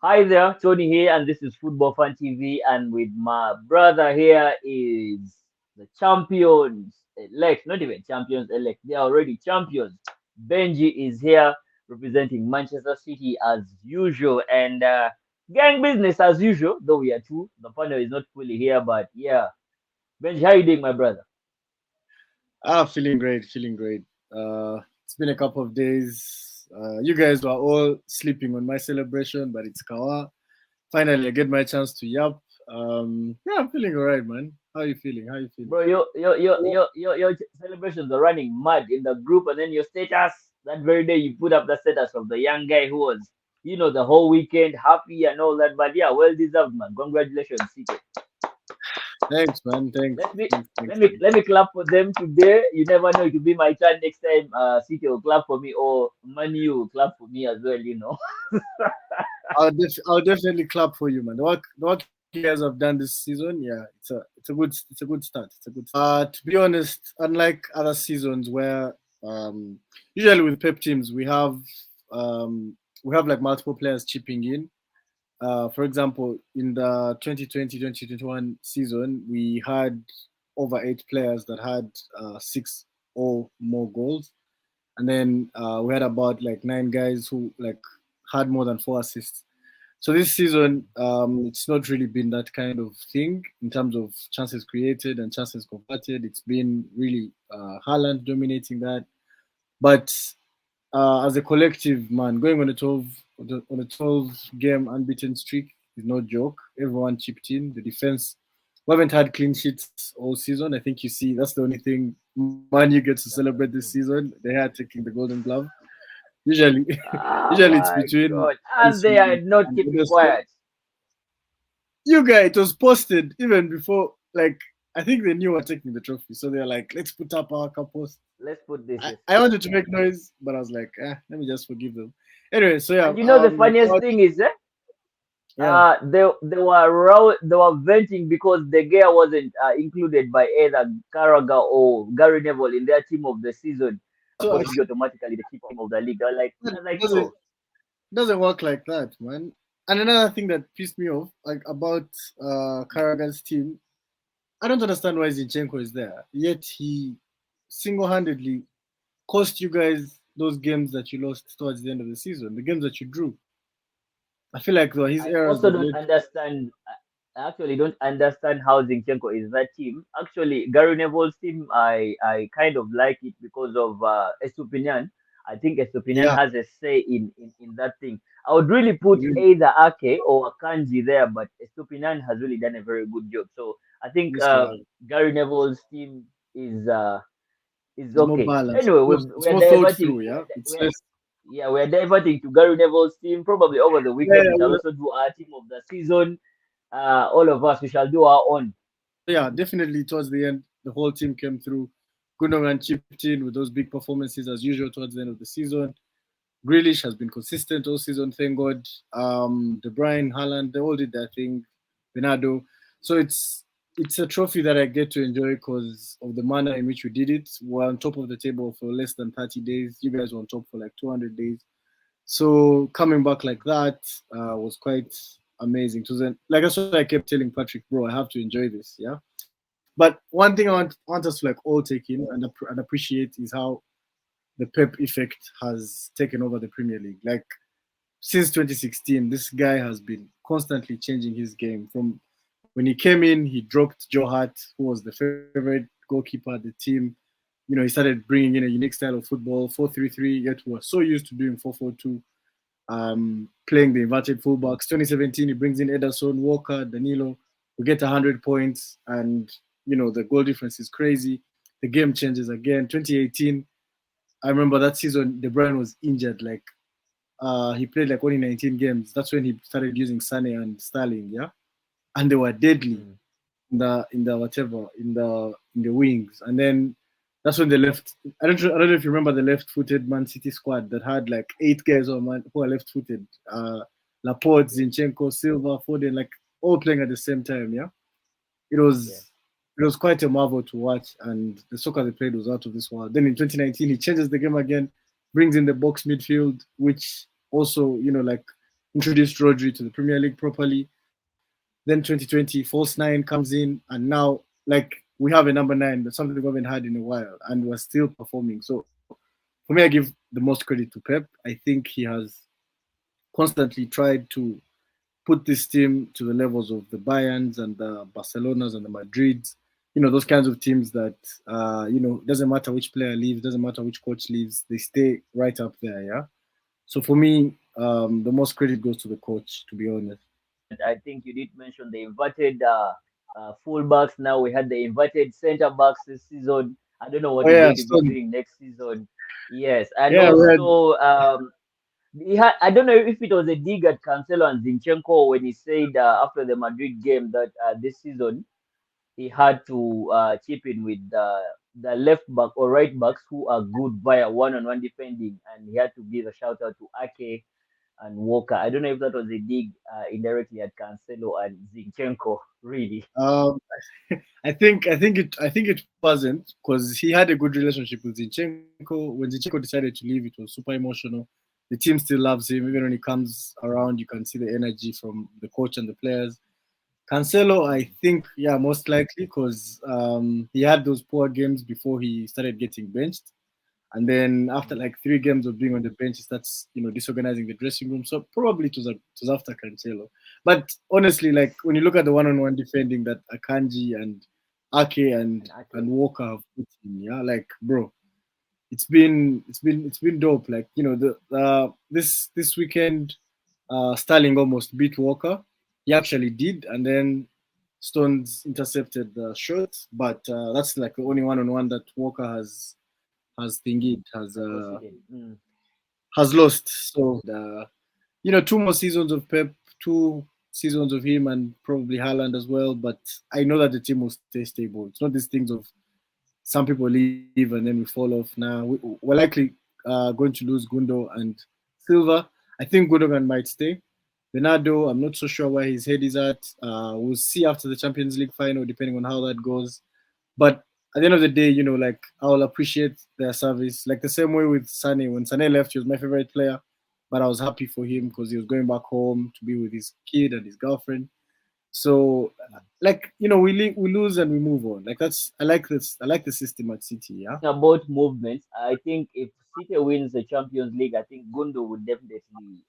Hi there, Tony here, and this is Football Fan TV. And with my brother here is the champions elect, not even champions elect, they are already champions. Benji is here representing Manchester City as usual, and gang business as usual, though we are two. The panel is not fully here, but yeah. Benji, how you doing, my brother? Feeling great, feeling great. It's been a couple of days. You guys were all sleeping on my celebration, but it's Kawa. Finally, I get my chance to yap. Yeah, I'm feeling alright, man. How you feeling? How you feeling? Bro, your celebrations are running mad in the group, and then your status that very day you put up the status of the young guy who was, the whole weekend happy and all that. But yeah, well deserved, man. Congratulations, CK. Thanks, man. Thanks. Let me Thanks, let thanks, me thanks. let me clap for them today. You never know, it could be my turn next time. CK will clap for me, or Manu will clap for me as well. I'll definitely clap for you, man. The work you guys have done this season, yeah, it's a good start. It's a good. To be honest, unlike other seasons where usually with Pep teams we have like multiple players chipping in. For example, in the 2020-2021 season, we had over 8 players that had 6 or more goals, and then we had about like 9 guys who like had more than 4 assists. So this season, it's not really been that kind of thing in terms of chances created and chances converted. It's been really Haaland dominating that, but as a collective, man, going on a 12 game unbeaten streak is no joke. Everyone chipped in. The defense, we haven't had clean sheets all season. I think you see that's the only thing Man U gets to That's celebrate so this true. season. They are taking the Golden Glove. Usually, Oh usually it's my between God, and they are not and keeping Ederson. quiet. You guys, it was posted even before. Like I think they knew we were taking the trophy, so they're like, "Let's put up our post." Let's put this I, this. I wanted to make noise, but I was like, let me just forgive them. Anyway, so yeah, And the funniest thing is, yeah. they were venting because De Gea wasn't included by either Carragher or Gary Neville in their team of the season So for I to be said, automatically the keeper of the league. "Man, I was like, it doesn't yo, doesn't work like that, man." And another thing that pissed me off, like about Karaga's team, I don't understand why Zinchenko is there. Yet he single-handedly cost you guys those games that you lost towards the end of the season, the games that you drew. I feel like though his I errors also have don't led. understand. I actually don't understand how Zinchenko is that team. Actually, Gary Neville's team, I kind of like it because of Estupinian. I think Estupinian Yeah, has a say in that thing. I would really put either Ake or Akanji there, but Estupinian has really done a very good job. So I think obviously, yeah. Gary Neville's team is It's more okay. balanced. Anyway, It's we're more thought diverting. through. Yeah, it's We're, less. yeah, we're diverting to Gary Neville's team. Probably over the Yeah, weekend, we shall yeah, also do our team of the season. All of us, we shall do our own. yeah, definitely towards the end, the whole team came through. Gundogan chipped in with those big performances as usual towards the end of the season. Grealish has been consistent all season, thank God. De Bruyne, Haaland, they all did their thing. Bernardo. So it's a trophy that I get to enjoy because of the manner in which we did it. We're on top of the table for less than 30 days. You guys were on top for like 200 days. So coming back like that was quite amazing. It was like that's what I kept telling Patrick, bro. I have to enjoy this, yeah. But one thing I want us to like all take in and appreciate is how the Pep effect has taken over the Premier League. Like since 2016, this guy has been constantly changing his game. From when he came in, he dropped Joe Hart, who was the favorite goalkeeper at the team. He started bringing in a unique style of football, 4-3-3. Yet we were so used to doing 4-4-2, playing the inverted fullbacks. 2017, he brings in Ederson, Walker, Danilo. We get 100 points, and the goal difference is crazy. The game changes again. 2018, I remember that season, De Bruyne was injured. Like he played like only 19 games. That's when he started using Sane and Sterling, yeah, and they were deadly Mm. in the whatever in the wings. And then that's when they left. I don't know if you remember the left-footed Man City squad that had like 8 guys who are left-footed. Laporte, Yeah, Zinchenko, Silva, Foden, like all playing at the same time. Yeah, it yeah. was it was quite a marvel to watch, and the soccer they played was out of this world. Then in 2019, he changes the game again, brings in the box midfield, which also like introduced Rodri to the Premier League properly. Then 2020, false nine comes in, and now like we have a number nine, that's something we haven't had in a while, and we're still performing. So for me, I give the most credit to Pep. I think he has constantly tried to put this team to the levels of the Bayerns and the Barcelonas and the Madrids. Those kinds of teams that doesn't matter which player leaves, doesn't matter which coach leaves, they stay right up there. Yeah. So for me, the most credit goes to the coach, to be honest. And I think you did mention the inverted fullbacks. Now we had the inverted centre backs this season. I don't know what Oh he's yeah, going to be Son. doing next season. Yes, and Yeah, Red. also he had, I don't know if it was a dig at Cancelo and Zinchenko when he said after the Madrid game that this season he had to chip in with the left back or right backs who are good via one-on-one defending, and he had to give a shout out to Ake and Walker. I don't know if that was a dig indirectly at Cancelo and Zinchenko. Really, Um, I think it wasn't because he had a good relationship with Zinchenko. When Zinchenko decided to leave, it was super emotional. The team still loves him. Even when he comes around, you can see the energy from the coach and the players. Cancelo, I think, yeah, most likely because he had those poor games before he started getting benched. And then after like 3 games of being on the bench, he starts, disorganizing the dressing room. So probably it was after Cancelo. But honestly, like when you look at the one-on-one defending that Akanji and Ake and and Ake. Walker have put in, yeah, like bro, it's been dope. Like this weekend, Sterling almost beat Walker. He actually did, and then Stones intercepted the shot. But that's like the only one-on-one that Walker has thingied Conceded. Mm. has lost. So 2 more seasons of Pep, 2 seasons of him, and probably Haaland as well. But I know that the team will stay stable. It's not these things of some people leave and then we fall off. Now we're likely going to lose Gundo and Silva. I think Gundogan might stay. Bernardo, I'm not so sure where his head is at. We'll see after the Champions League final, depending on how that goes. But at the end of the day, like I'll appreciate their service. Like the same way with Sane. When Sane left, he was my favorite player, but I was happy for him because he was going back home to be with his kid and his girlfriend. So, like we lose and we move on. Like that's I like this. I like the system at City. Yeah. About movements, I think if City wins the Champions League, I think Gundo would definitely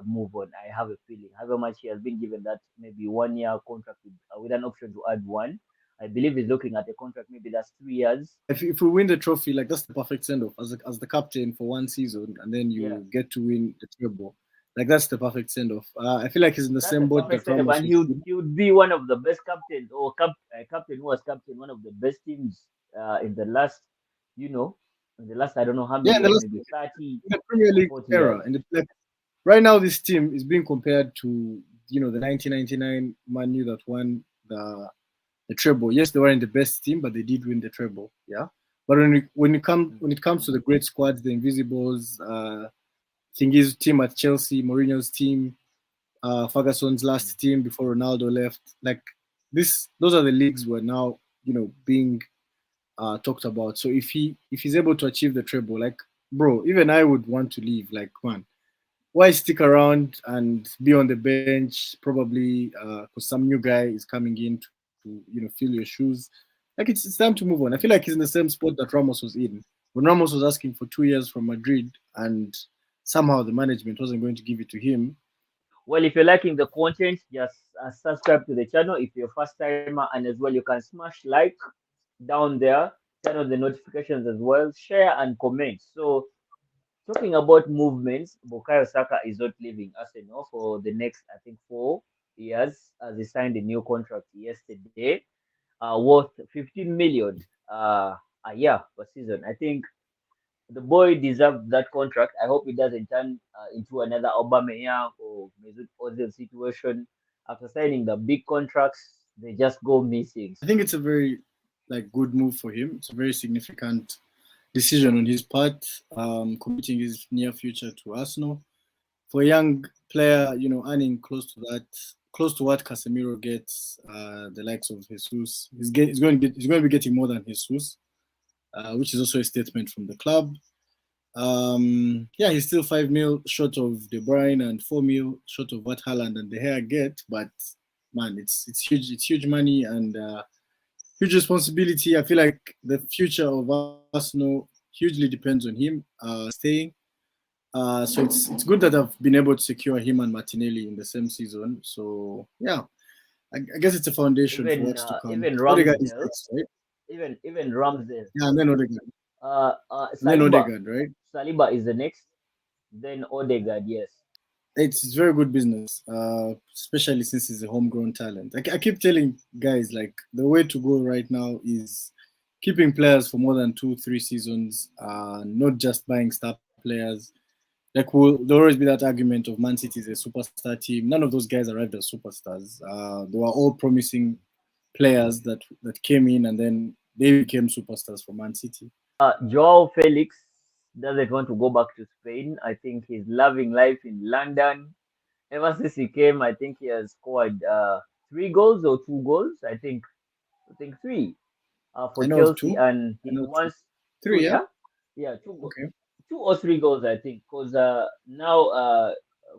move on. I have a feeling. However much he has been given that maybe 1 year contract with an option to add one. I believe he's looking at a contract maybe that's 3 years. If we win the trophy, like that's the perfect send off as the captain for one season, and then Yeah, you get to win the treble. Like that's the perfect send off. I feel like he's in the that's a same boat perfect that setup, Ramos and was in. he would be one of the best captains or captain who was captain one of the best teams in the last, you know, in the last I don't know how many Yeah, in the years, last maybe 30 in the Premier or League 40 era, years. like right now, this team is being compared to the 1999 Man U that won the treble. Yes, they weren't the best team, but they did win the treble. Yeah, but when it comes to the great squads, the Invisibles, Thingy's team at Chelsea, Mourinho's team, Ferguson's Mm. last team before Ronaldo left, like those are the leagues were now being talked about. So if he's able to achieve the treble, like bro, even I would want to leave. Like man, why stick around and be on the bench? Probably because some new guy is coming in to fill your shoes. Like it's time to move on. I feel like he's in the same spot that Ramos was in when Ramos was asking for 2 years from Madrid, and somehow the management wasn't going to give it to him. Well, if you're liking the content, just subscribe to the channel. If you're a first timer, and as well, you can smash like down there, turn on the notifications as well, share and comment. So, talking about movements, Bukayo Saka is not leaving Arsenal for the next, I think, 4 years as he signed a new contract yesterday, worth 15 million a year per season. I think the boy deserves that contract. I hope it doesn't turn into another Aubameyang or Mesut Ozil situation. After signing the big contracts, they just go missing. I think it's a very like good move for him. It's a very significant decision on his part, committing his near future to Arsenal. For a young player, earning close to what Casemiro gets, the likes of Jesus, he's going to be getting more than Jesus, which is also a statement from the club. Yeah, he's still 5 mil short of De Bruyne and 4 mil short of what Haaland and De Gea get. But man, it's huge. It's huge money and huge responsibility. I feel like the future of Arsenal hugely depends on him staying. So it's good that I've been able to secure him and Martinelli in the same season. So yeah, I guess it's a foundation for Even what's to come. even Odegaard is Ramsdale, next, right? even Ramsdale. Yeah, and then Odegaard. And then Saliba, Odegaard, right? Saliba is the next. Then Odegaard, yes. It's very good business, especially since he's a homegrown talent. I keep telling guys like the way to go right now is keeping players for more than 2, 3 seasons, not just buying star players. Like there'll always be that argument of Man City is a superstar team. None of those guys arrived as superstars. They were all promising players that came in and then they became superstars for Man City. Joao Felix doesn't want to go back to Spain. I think he's loving life in London. Ever since he came, I think he has scored 3 goals or 2 goals. I think three I for know of Chelsea, two. and I he know two. wants two. Three, yeah? Yeah, yeah, Okay. 2 or 3 goals, I think. Because now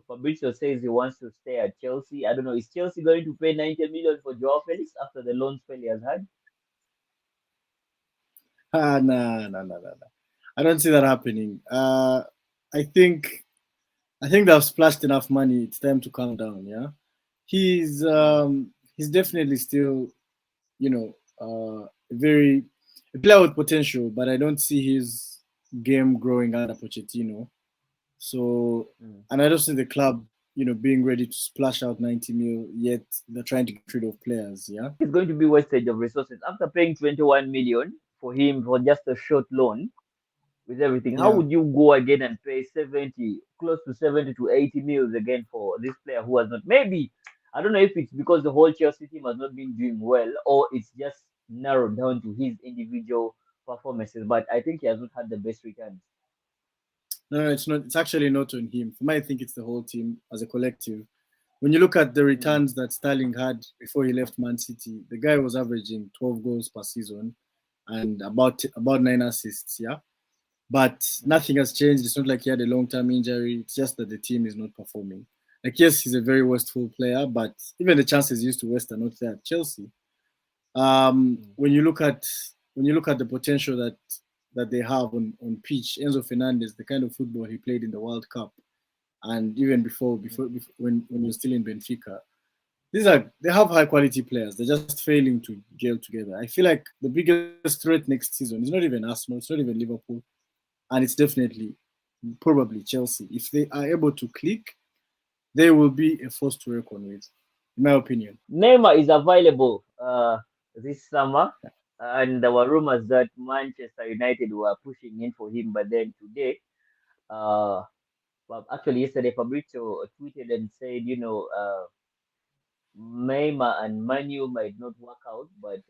Fabrizio says he wants to stay at Chelsea. I don't know. Is Chelsea going to pay 90 million for Joao Felix after the loan spell he has had? Nah, nah, nah, nah, nah. I don't see that happening. I think I think they've splashed enough money. It's time to calm down. Yeah, Mm. he's definitely still very a player with potential, but I don't see his game growing under Pochettino. So, Mm. and I don't see the club being ready to splash out 90 mil yet. They're trying to get rid of players. Yeah, It's going to be wastage of resources after paying 21 million for him for just a short loan with everything. How yeah. would you go again and pay 70, close to 70 to 80 mils again for this player who has not, maybe, I don't know if it's because the whole Chelsea team has not been doing well or it's just narrowed down to his individual performances, but I think he has not had the best returns. No, it's not. It's actually not on him. For me, I think it's the whole team as a collective. When you look at the Mm, returns that Sterling had before he left Man City, the guy was averaging 12 goals per season and about 9 assists. Yeah, but mm. nothing has changed. It's not like he had a long-term injury. It's just that the team is not performing. Like yes, he's a very wasteful player, but even the chances he used to waste are not there at Chelsea. Mm. When you look at the potential that they have on pitch, Enzo Fernandez, the kind of football he played in the World Cup, and even before when he was still in Benfica, they have high quality players. They're just failing to gel together. I feel like the biggest threat next season is not even Arsenal, it's not even Liverpool, and it's definitely probably Chelsea. If they are able to click, they will be a force to reckon with, in my opinion. Neymar is available this summer, and there were rumors that Manchester United were pushing in for him, but then today, uh, well, actually yesterday, Fabrizio tweeted and said, Neymar and Manu might not work out, but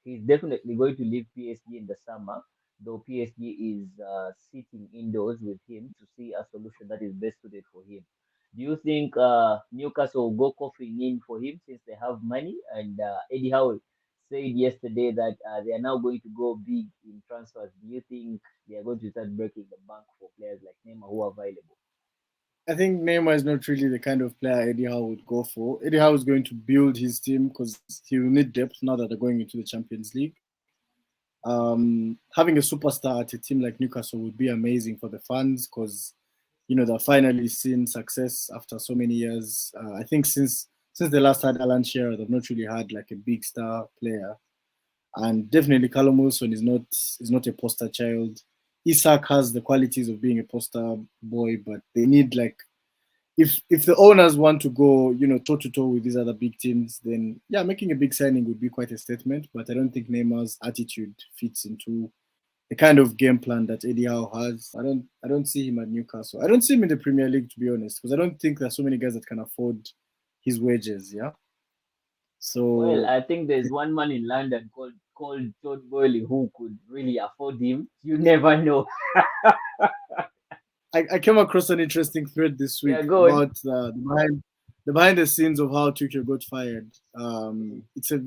he's definitely going to leave PSG in the summer, though PSG is sitting indoors with him to see a solution that is best suited for him. Do you think Newcastle will go coughing in for him since they have money? And Eddie Howe said yesterday that they are now going to go big in transfers. Do you think they are going to start breaking the bank for players like Neymar who are available? I think Neymar is not really the kind of player Eddie Howe would go for. Eddie Howe is going to build his team because he will need depth now that they're going into the Champions League. Having a superstar at a team like Newcastle would be amazing for the fans because they're finally seeing success after so many years. I think since they last had Alan Shearer, they've not really had like a big star player, and definitely Callum Wilson is not a poster child. Isak has the qualities of being a poster boy, but they need like if the owners want to go, toe to toe with these other big teams, then yeah, making a big signing would be quite a statement. But I don't think Neymar's attitude fits into the kind of game plan that Eddie Howe has. I don't see him at Newcastle. I don't see him in the Premier League to be honest, because I don't think there's so many guys that can afford his wages. Yeah. Well, So I think there's one man in London called Todd Boyle who could really afford him. You never know. I came across an interesting thread this Yeah, week go on. about the behind the scenes of how Tuchel got fired. Mm, It's a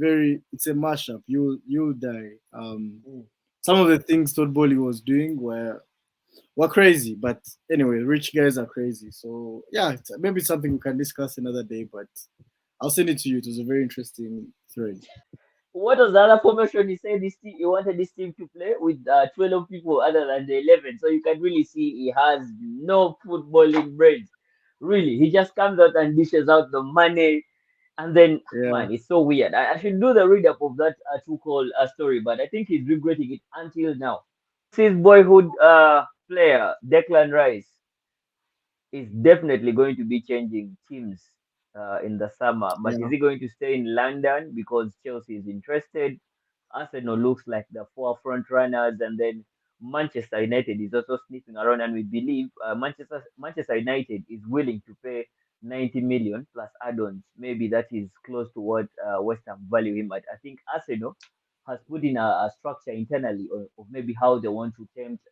mashup. You'll die. mm, Some of the things Todd Bowley was doing were we're crazy. But anyway, rich guys are crazy. So yeah, maybe it's something we can discuss another day. But I'll send it to you. It was a very interesting thread. What was the other formation he said this team, he wanted this team to play with 12 people other than the 11? So you can really see he has no footballing brains. Really, he just comes out and dishes out the money. And then, Yeah, man, it's so weird. I should do the read up of that True Call story, but I think he's regretting it until now. His boyhood player, Declan Rice, is definitely going to be changing teams in the summer. But is yeah. he going to stay in London because Chelsea is interested? Arsenal looks like the four front runners, and then Manchester United is also sniffing around, and we believe Manchester United is willing to pay 90 million plus add-ons. Maybe that is close to what West Ham value him at. I think Arsenal has put in a structure internally of maybe how they want to tempt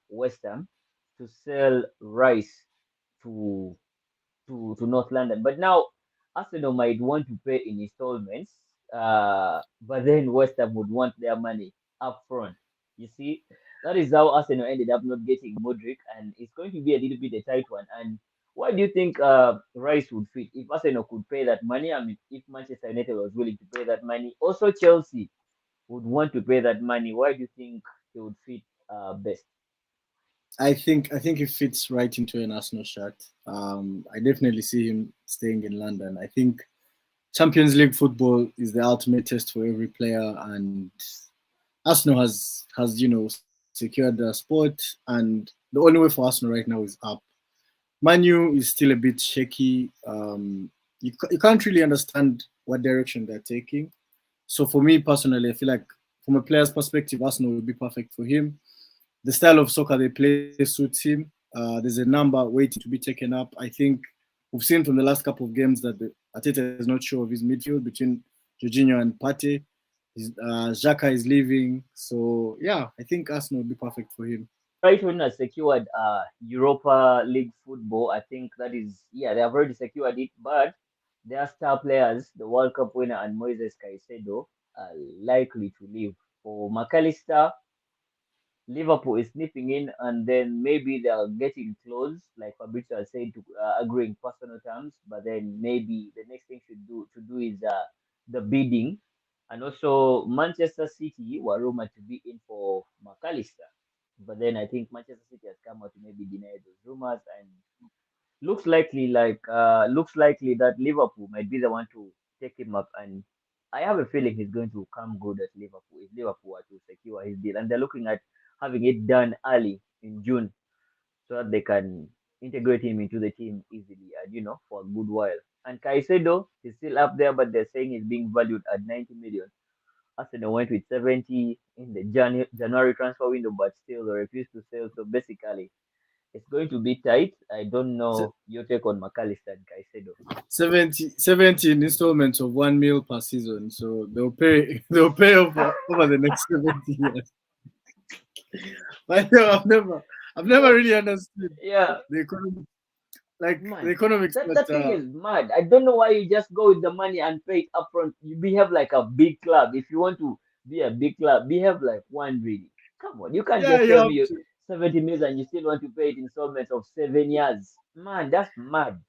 West Ham to sell Rice to to North London. But now Arsenal might want to pay in installments, but then West Ham would want their money up front. You see, that is how Arsenal ended up not getting Modric, and it's going to be a little bit a tight one. And why do you think Rice would fit if Arsenal could pay that money? I mean, if Manchester United was willing to pay that money, also Chelsea would want to pay that money. Why do you think he would fit best? I think it fits right into an Arsenal shirt. I definitely see him staying in London. I think Champions League football is the ultimate test for every player, and Arsenal has secured the spot, and the only way for Arsenal right now is up. Manu is still a bit shaky. You can't really understand what direction they're taking. So for me personally, I feel like from a player's perspective, Arsenal would be perfect for him. The style of soccer they play suits him. There's a number waiting to be taken up. I think we've seen from the last couple of games that Ateta is not sure of his midfield between Jorginho and Pate. Xhaka is leaving. So, yeah, I think Arsenal would be perfect for him. Brighton has secured Europa League football. I think that is, yeah, they have already secured it, but their star players, the World Cup winner and Moises Caicedo, are likely to leave. For McAllister, Liverpool is sniffing in, and then maybe they are getting close, like Fabrizio has said, to agreeing personal terms. But then maybe the next thing should do is the bidding, and also Manchester City were rumored to be in for McAllister, but then I think Manchester City has come out to maybe deny those rumors, and looks likely that Liverpool might be the one to take him up, and I have a feeling he's going to come good at Liverpool if Liverpool are to secure his deal, and they're looking at having it done early in June so that they can integrate him into the team easily and for a good while. And Caicedo is still up there, but they're saying he's being valued at 90 million. Arsenal went with 70 in the January transfer window, but still they refused to sell. So basically, it's going to be tight. I don't know your take on McAllister and Caicedo. 70 in installments of 1 mil per season. So they'll pay over the next 70 years. But I've never really understood Yeah, the economic like the man, economics, that but that thing is mad. I don't know why you just go with the money and pay it upfront. You behave like a big club. If you want to be a big club, behave like one really. Come on, you can't yeah, just you tell have me you to. 70 million and you still want to pay it in installments of 7 years. Man, that's mad.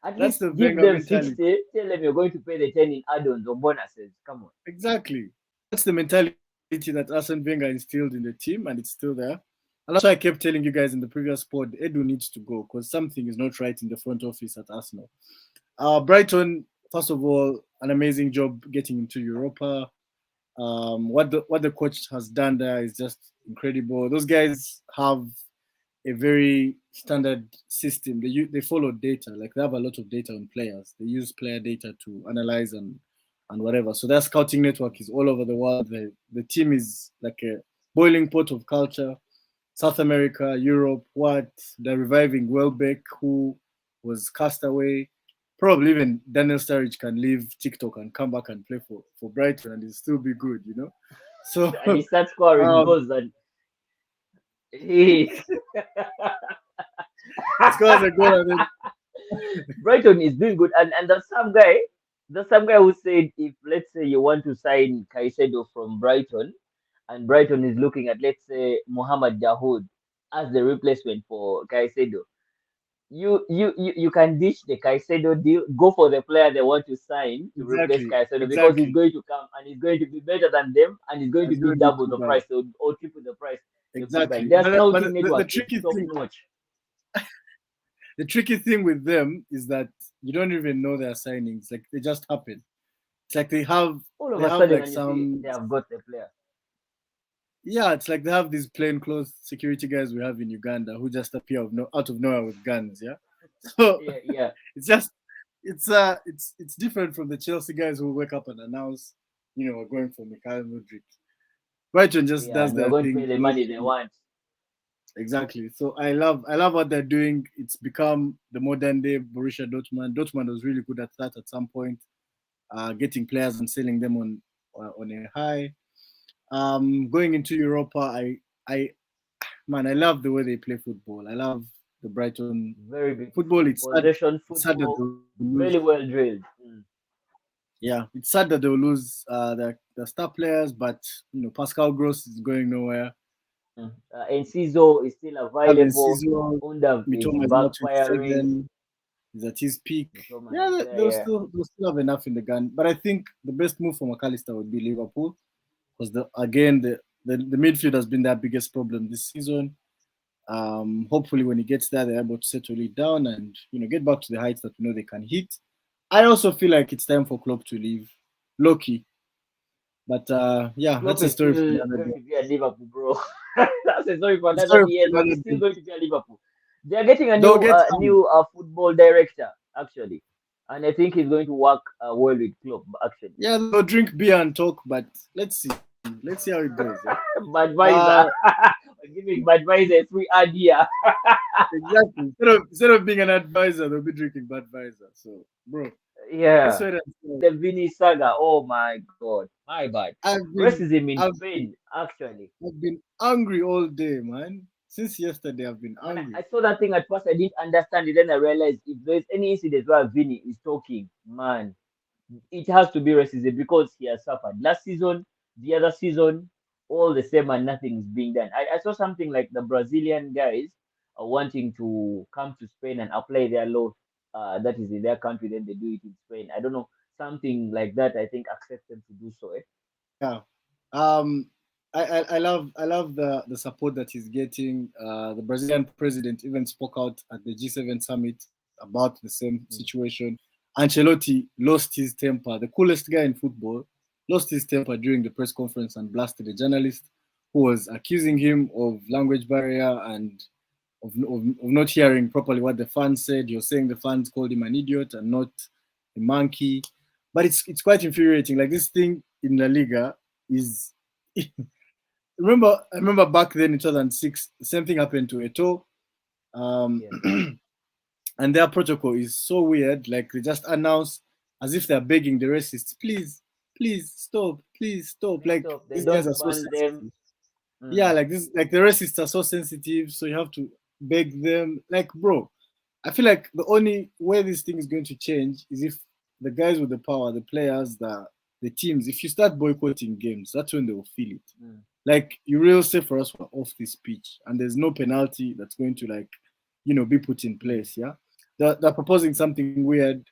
At That's least the give Wenger them mentality. 60. Tell them you're going to pay the 10 in add-ons or bonuses. Come on. Exactly. That's the mentality that Arsene Wenger instilled in the team, and it's still there. And that's why I kept telling you guys in the previous pod, Edu needs to go because something is not right in the front office at Arsenal. Brighton, first of all, an amazing job getting into Europa. What the coach has done there is just incredible. Those guys have a very standard system. They follow data. Like they have a lot of data on players. They use player data to analyze and whatever. So their scouting network is all over the world. The team is like a boiling pot of culture. South America, Europe, what they're reviving Welbeck, who was cast away. Probably even Daniel Sturridge can leave TikTok and come back and play for Brighton and he'll still be good. So And he starts scoring um, goals and he he scores a goal and then Brighton is doing good. And there's some guy who said if let's say you want to sign Caicedo from Brighton and Brighton is looking at let's say Mohamed Dahoud. as the replacement for Caicedo. You can ditch the Caicedo deal, go for the player they want to sign to replace Exactly, Caicedo because he's exactly. going to come and he's going to be better than them and he's going to It's be going to be double too the bad. price or triple the price they could buy. Exactly. Their But scouting the network is tricky top thing, notch. the tricky thing with them is that you don't even know their signings. Like they just happen. It's like All of they a have sudden, like when you see some, they have got the player. yeah, it's like they have these plainclothes security guys we have in Uganda who just appear out of nowhere with guns. Yeah, so Yeah, yeah, it's just it's different from the Chelsea guys who wake up and announce, we're going for Mikhail Mudrik. Brighton just yeah, does and we're their going to pay thing. the money they want. Exactly. So I love what they're doing. It's become the modern day Borussia Dortmund. Dortmund was really good at that at some point, getting players and selling them on a high. Going into Europa, I man, I love the way they play football. I love the Brighton Very football. beautiful It's sad. possession It's sad that football, they'll lose. really well drilled. Yeah, it's sad that they'll lose the star players, but Pascal Gross is going nowhere. Enciso is still Have available. Enciso, Undav is Mitoma is now backfiring. 27. Is at his peak. Mitoma Yeah, is there, yeah. they'll still have enough in the gun. But I think the best move for McAllister would be Liverpool because the midfield has been their biggest problem this season. Hopefully, when he gets there, they're able to settle it down and get back to the heights that we know they can hit. I also feel like it's time for Klopp to leave, Loki. But yeah, Klopp that's a is story for still another going day. to be at Liverpool, bro. That's a story for A another story years, for but another he's still day. going to be at Liverpool. They are getting a They'll new get some. new football director actually, and I think he's going to work well with Klopp actually. Yeah, they'll drink beer and talk, but let's see. Let's see how it goes. Yeah. Budweiser, Uh, giving Budweiser a free idea. Exactly. Instead of being an advisor, they'll be drinking Budweiser. So, bro, let's Yeah, wait and see. the Vinny saga. Oh my God, my bad. I've been Racism in I've Spain actually. I've been angry all day, man. Since yesterday, I've been Man, angry. I saw that thing at first. I didn't understand it. Then I realized if there's any incident where Vinny is talking, man, it has to be racism because he has suffered last season, the other season, all the same, and nothing is being done. I saw something like the Brazilian guys are wanting to come to Spain and apply their law that is in their country, then they do it in Spain. I don't know, something like that. I think accept them to do so. Eh? Yeah. Um, I love the support that he's getting. The Brazilian president even spoke out at the G7 summit about the same Mm, situation. Ancelotti lost his temper. The coolest guy in football lost his temper during the press conference and blasted a journalist who was accusing him of language barrier and of not hearing properly what the fans said. He was saying the fans called him an idiot and not a monkey. But it's quite infuriating. Like this thing in La Liga is I remember back then in 2006, the same thing happened to Eto. Um, yeah, and their protocol is so weird. Like they just announce as if they're begging the racists, please stop, please stop. they Like stop. They these guys don't are so ban them. sensitive. Yeah, Mm, like this, like the racists are so sensitive, so you have to beg them. Like, bro, I feel like the only way this thing is going to change is if the guys with the power, the players, the teams, if you start boycotting games, that's when they will feel it. mm, Like you real say for us, we're off this pitch, and there's no penalty that's going to like, be put in mm, place. Yeah, they're proposing something weird.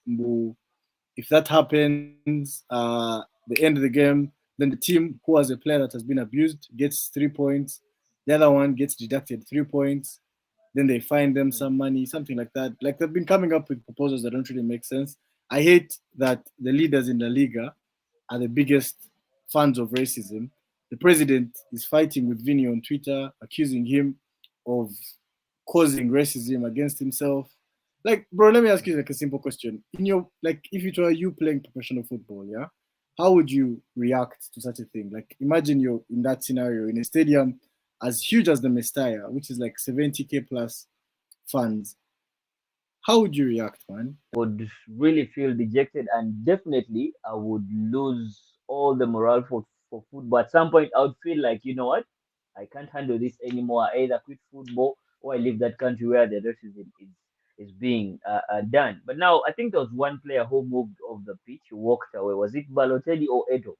If that happens, the end of the game, then the team who has a player that has been abused gets 3 points. The other one gets deducted 3 points. Then they fine them mm. some money, something like that. Like they've been coming up with proposals that don't really make sense. I hate that the leaders in the Liga are the biggest fans of racism. The president is fighting with Vinny on Twitter, accusing him of causing racism against himself. Like, bro, let me ask you like a simple question. In your like, if it were you playing professional football, yeah, how would you react to such a thing? Like, imagine you're in that scenario in a stadium as huge as the Mestalla, which is like 70K plus fans. How would you react, man? Would really feel dejected and definitely I would lose all the morale for football. At some point, I would feel like, you know what? I can't handle this anymore. I either quit football or I leave that country where the racism is being done. But now, I think there was one player who moved off the pitch, who walked away. Was it Balotelli or Edo?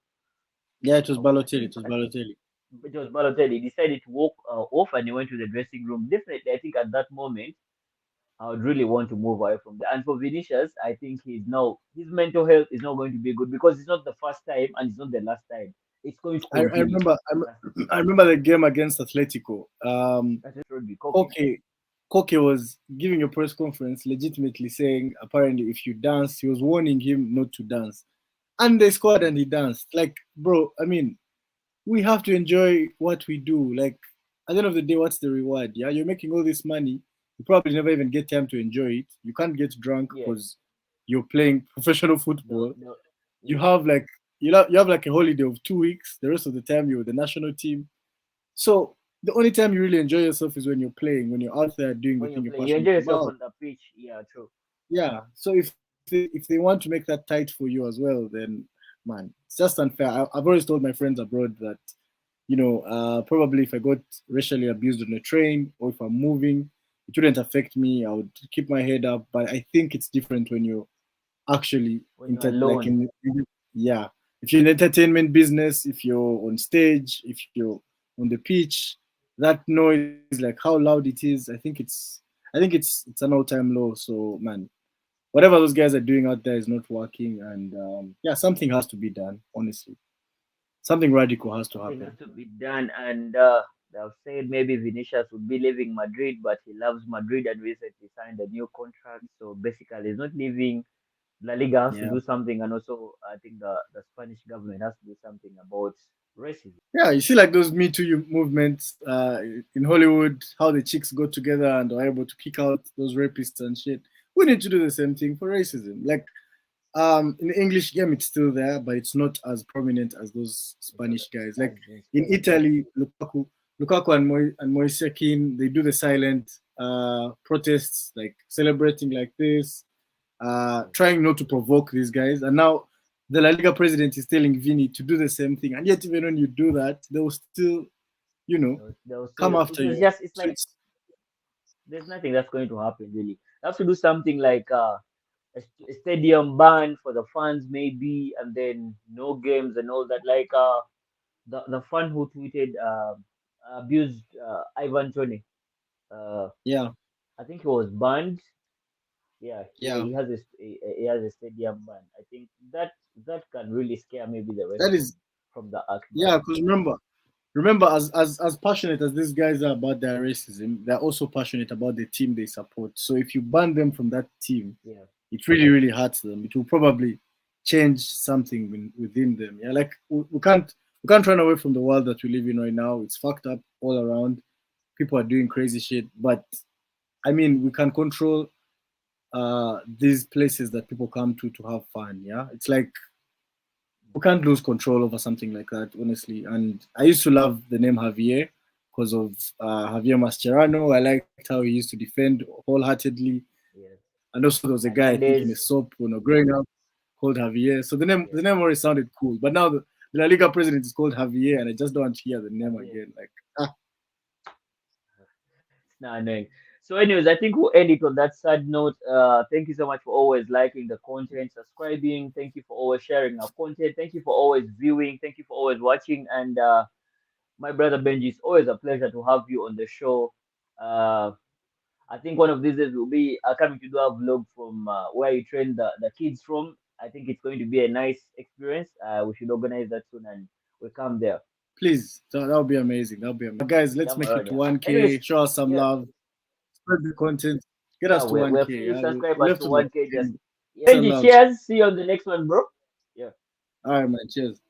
Yeah, it was I Balotelli. think It was Balotelli. it was Balotelli. He decided to walk off and he went to the dressing room. Definitely, I think at that moment I would really want to move away from that. And for Vinicius, I think his mental health is not going to be good because it's not the first time and it's not the last time. It's going to I continue. remember That's the thing. I remember the game against Atletico. That's it should be cooking. Koke Koke was giving a press conference, legitimately saying apparently if you dance, he was warning him not to dance, and they scored Mm. and he danced. Like, bro, I mean, we have to enjoy what we do. Like, at the end of the day, what's the reward? Yeah, you're making all this money. You probably never even get time to enjoy it. You can't get drunk Yeah. because you're playing professional football. The You yeah. have like you have like a holiday of 2 weeks. The rest of the time you're with the national team. So the only time you really enjoy yourself is when you're playing, when you're out there doing the When thing you're you're playing, you passionate enjoy yourself about. on the pitch. Yeah, true. Yeah. So if they want to make that tight for you as well, then man, it's just unfair. I've always told my friends abroad that probably if I got racially abused on a train or if I'm moving, it wouldn't affect me. I would keep my head up. But I think it's different when you're actually When you're alone. yeah. If you're in the entertainment business, if you're on stage, if you're on the pitch, that noise, like how loud it is, I think it's an all-time low. So man, whatever those guys are doing out there is not working, and yeah, something has to be done. Honestly, something radical has to Something has happen. to be done. And they've said maybe Vinicius would be leaving Madrid, but he loves Madrid and recently signed a new contract. So basically, he's not leaving. La Liga has to Yeah. do something, and also I think the Spanish government has to do something about racism. Yeah, you see, like those Me Too movements in Hollywood, how the chicks go together and are able to kick out those rapists and shit. We need to do the same thing for racism. Like, in the English game, it's still there, but it's not as prominent as those It's not Spanish guys. as Like in in Spain. Yeah, Italy, Lukaku and Moise Kean, they do the silent protests, like celebrating like this, yeah. trying not to provoke these guys. And now the La Liga president is telling Vini to do the same thing. And yet, even when you do that, they will still, you know, They'll come say after which is you. just it's So like it's there's nothing that's going to happen really. They have to do something like a stadium ban for the fans maybe, and then no games and all that. Like the fan who tweeted abused Ivan Tony. Uh, yeah, I think he was banned. Yeah, yeah. he has a stadium ban. I think that can really scare maybe the rest That is from the act. But yeah. Because remember, as passionate as these guys are about their racism, they're also passionate about the team they support. So if you ban them from that team, yeah, it really really hurts them. It will probably change something within them. Yeah, like we can't run away from the world that we live in right now. It's fucked up all around. People are doing crazy shit, but I mean, we can control these places that people come to have fun. Yeah, it's like we can't lose control over something like that, honestly. And I used to love the name Javier because of Javier Mascherano. I liked how he used to defend wholeheartedly. yeah. And also there was a guy I think in a Hernandez, soap when I was growing up called Javier. So the name yeah, the name always sounded cool. But now the La Liga president is called Javier, and I just don't want to hear the name Javier. again. Like, ah, It's not annoying. So, anyways, I think we'll end it on that sad note. Thank you so much for always liking the content, subscribing. Thank you for always sharing our content. Thank you for always viewing. Thank you for always watching. And my brother Benji, it's always a pleasure to have you on the show. Uh, I think one of these days we'll be coming to do a vlog from where you train the kids from. I think it's going to be a nice experience. We should organize that soon and we'll come there. please, that would be amazing. That would be amazing. Guys, let's Come make it around to here. 1K. Anyways, Show us some yeah, love. Spread the content. Get yeah, us to we're 1K. few Yeah, we subscribers have to to like 1K. Just send Benji, love. cheers. See you on the next one, bro. Yeah. All right, man. Cheers.